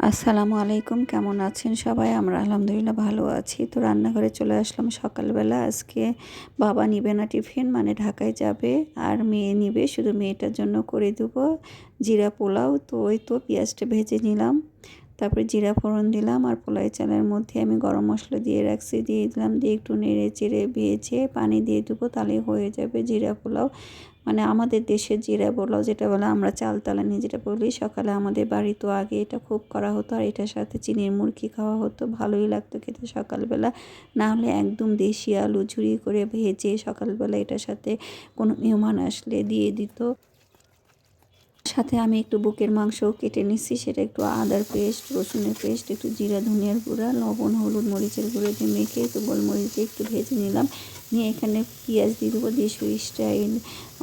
আসসালামু আলাইকুম, কেমন আছেন সবাই? আমরা আলহামদুলিল্লাহ ভালো আছি। তো রান্নাঘরে চলে আসলাম সকালবেলা। আজকে বাবা নিবে না টিফিন, মানে ঢাকায় যাবে, আর মেয়ে নিবে। শুধু মেয়েটার জন্য করে দেবো জিরা পোলাও। তো ওই তো পেঁয়াজটা ভেজে নিলাম, তারপরে জিরা ফোড়ন দিলাম, আর পোলাই চালের মধ্যে আমি গরম মশলা দিয়ে রাখছি, দিয়ে দিলাম, দিয়ে একটু নেড়ে চেড়ে ভেজে পানি দিয়ে দেবো, তাহলে হয়ে যাবে জিরা পোলাও। মানে আমাদের দেশের জিরা পোলাও যেটা বলে, আমরা চালতালানি যেটা বলি। সকালে আমাদের বাড়ি তো আগে এটা খুব করা হতো, আর এটার সাথে চিনির মুরগি খাওয়া হতো, ভালোই লাগতো খেতে সকালবেলা। না হলে একদম দেশি আলু ঝুরি করে ভেজে সকালবেলা এটার সাথে কোনো মেহমান আসলে দিয়ে দিত। সাথে আমি একটু বুকের মাংসও কেটে নিচ্ছি, সেটা একটু আদার পেস্ট, রসুনের পেস্ট, একটু জিরা ধনিয়ার গুঁড়া, লবণ, হলুদ, মরিচের গুঁড়ো দিয়ে মেখে একটু গোলমরিচ দিয়ে একটু ভেজে নিলাম। নিয়ে এখানে পেঁয়াজ দিয়ে দেবো, দিয়ে সুই স্টাইল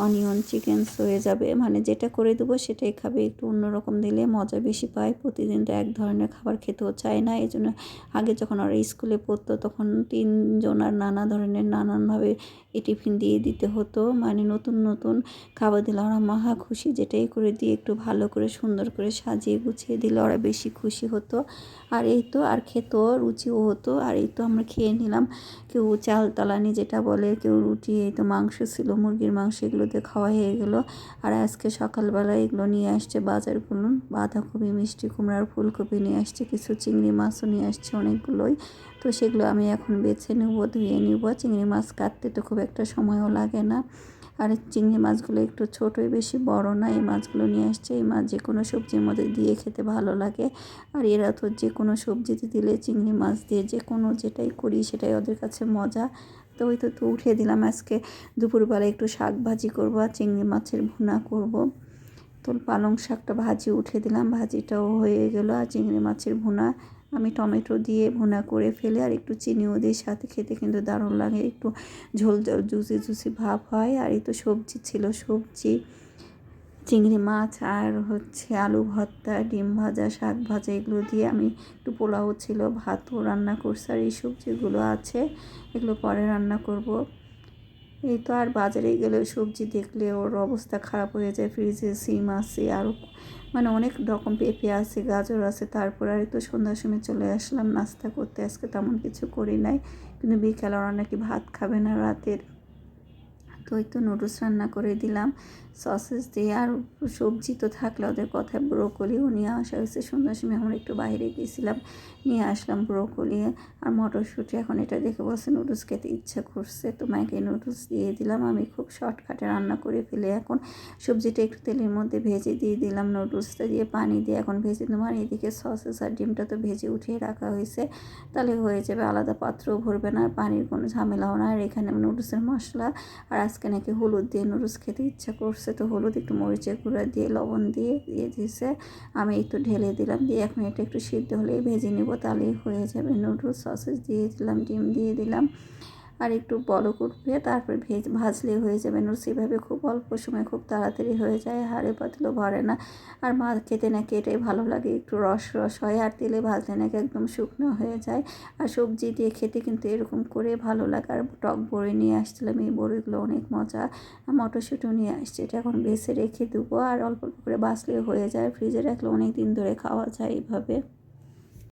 অনিয়ন চিকেনস হয়ে যাবে। মানে যেটা করে দেবো সেটাই খাবে, একটু অন্যরকম দিলে মজা বেশি পায়। প্রতিদিন তো এক ধরনের খাবার খেতেও চায় না। এই জন্য আগে যখন ওরা স্কুলে পড়তো তখন তিনজন আর নানা ধরনের নানানভাবে এই টিফিন দিয়ে দিতে হতো। মানে নতুন নতুন খাবার দিলে ওরা মহা খুশি। যেটাই করে দিয়ে একটু ভালো করে সুন্দর করে সাজিয়ে গুছিয়ে দিলে ওরা বেশি খুশি হতো। আর এই তো, আর খেতেও রুচিও হতো। আর এই তো আমরা খেয়ে নিলাম। কেউ চাল তালানি যেটা বলে, কেউ রুটি, এই তো মাংস ছিল, মুরগির মাংস, এগুলোতে খাওয়া হয়ে গেলো। আর আজকে সকালবেলা এগুলো নিয়ে আসছে বাজারগুলো, বাঁধাকপি, মিষ্টি কুমড়ার, ফুলকপি নিয়ে আসছে, কিছু চিংড়ি মাছও নিয়ে আসছে অনেকগুলোই। তো সেগুলো আমি এখন বেছে নেবো, ধুয়ে নিব। চিংড়ি মাছ কাটতে তো খুব একটা সময়ও লাগে না। আর চিংড়ি মাছগুলো একটু ছোটোই, বেশি বড় না। এই মাছগুলো নিয়ে আসছে। এই মাছ যে কোনো সবজির মধ্যে দিয়ে খেতে ভালো লাগে। আর এরা তো যে কোনো সবজিতে দিলে, চিংড়ি মাছ দিয়ে যে কোনো যেটাই করি সেটাই ওদের কাছে মজা। তো ওই তো উঠিয়ে দিলাম। আজকে দুপুরবেলা একটু শাক ভাজি করবো, আর চিংড়ি মাছের ভুনা করব। তো পালং শাকটা ভাজি উঠিয়ে দিলাম, ভাজিটাও হয়ে গেল। আর চিংড়ি মাছের ভুনা আমি টমেটো দিয়ে ভুনা করে ফেলে আর একটু চিনিও দিয়ে, সাথে খেতে কিন্তু দারুণ লাগে। একটু ঝোল ঝোল জুসি জুসি ভাব হয়। আর এই তো সবজি ছিল, সবজি, চিংড়ি মাছ, আর হচ্ছে আলু ভর্তা, ডিম ভাজা, শাক ভাজা, এগুলো দিয়ে আমি একটু পোলাও ছিল, ভাতও রান্না করছি। আর এই সবজিগুলো আছে, এগুলো পরে রান্না করব। এই তো, আর বাজারে গেলে সবজি দেখলে ওর অবস্থা খারাপ হয়ে যায়। ফ্রিজে সিম আছে, আরও মানে অনেক রকম, পেঁপে আছে, গাজর আছে। তারপর আর তো সন্ধ্যার সময় চলে আসলাম নাস্তা করতে। আজকে তেমন কিছু করি নাই, কিন্তু বিকেলে ওরা নাকি ভাত খাবে না রাতের। তো ওই তো নুডলস রান্না করে দিলাম সসেস দিয়ে। আর সবজি তো থাকলে ওদের কথায় ব্রোকলিও নিয়ে আসা হয়েছে। সন্ধ্যার সময় আমরা একটু বাইরে গিয়েছিলাম, নিয়ে আসলাম ব্রোকলি আর মটরশুঁটি। এখন এটা দেখে বলছে নুডলস খেতে ইচ্ছা করছে, তো মাকে নুডলস দিয়ে দিলাম। আমি খুব শর্টকাটে রান্না করে ফেলে এখন সবজিটা একটু তেলের মধ্যে ভেজে দিয়ে দিলাম, নুডলসটা দিয়ে পানি দিয়ে এখন ভেজে দেবো। আর এদিকে সসেস আর ডিমটা তো ভেজে উঠিয়ে রাখা হয়েছে, তাহলে হয়ে যাবে, আলাদা পাত্রও ভরবে না, আর পানির কোনো ঝামেলাও না। আর এখানে নুডলসের মশলা, আর আজকে নাকি হলুদ দিয়ে নুডলস খেতে ইচ্ছা করছে, তো হলুদ, একটু মরিচের গুঁড়া দিয়ে, লবণ দিয়ে দিয়েছে। আমি একটু ঢেলে দিলাম, দিয়ে এখন এটা একটু সিদ্ধ হলেই ভেজে নেব, তাহলেই হয়ে যাবে নুডলস। সসেস দিয়ে দিলাম, ডিম দিয়ে দিলাম, আর একটু বড় করবে, তারপর ভাজলে হয়ে যাবে নুডলস। এভাবে খুব অল্প সময় খুব তাড়াতাড়ি হয়ে যায়, হাড়ে পাতলেও ভরে না। আর মাছ খেতে নাকি এটাই ভালো লাগে, একটু রস রস হয়। আর তেলে ভাজলে নাকি একদম শুকনো হয়ে যায়। আর সবজি দিয়ে খেতে কিন্তু এরকম করে ভালো লাগে। আর টক বড়ি নিয়ে আসছিলাম, এই বড়িগুলো অনেক মজা। আর মটরশুঁটিও নিয়ে আসছে, এটা এখন বেছে রেখে দেবো। আর অল্প অল্প করে বাছলেও হয়ে যায়, ফ্রিজে রাখলে অনেক দিন ধরে খাওয়া যায় এইভাবে।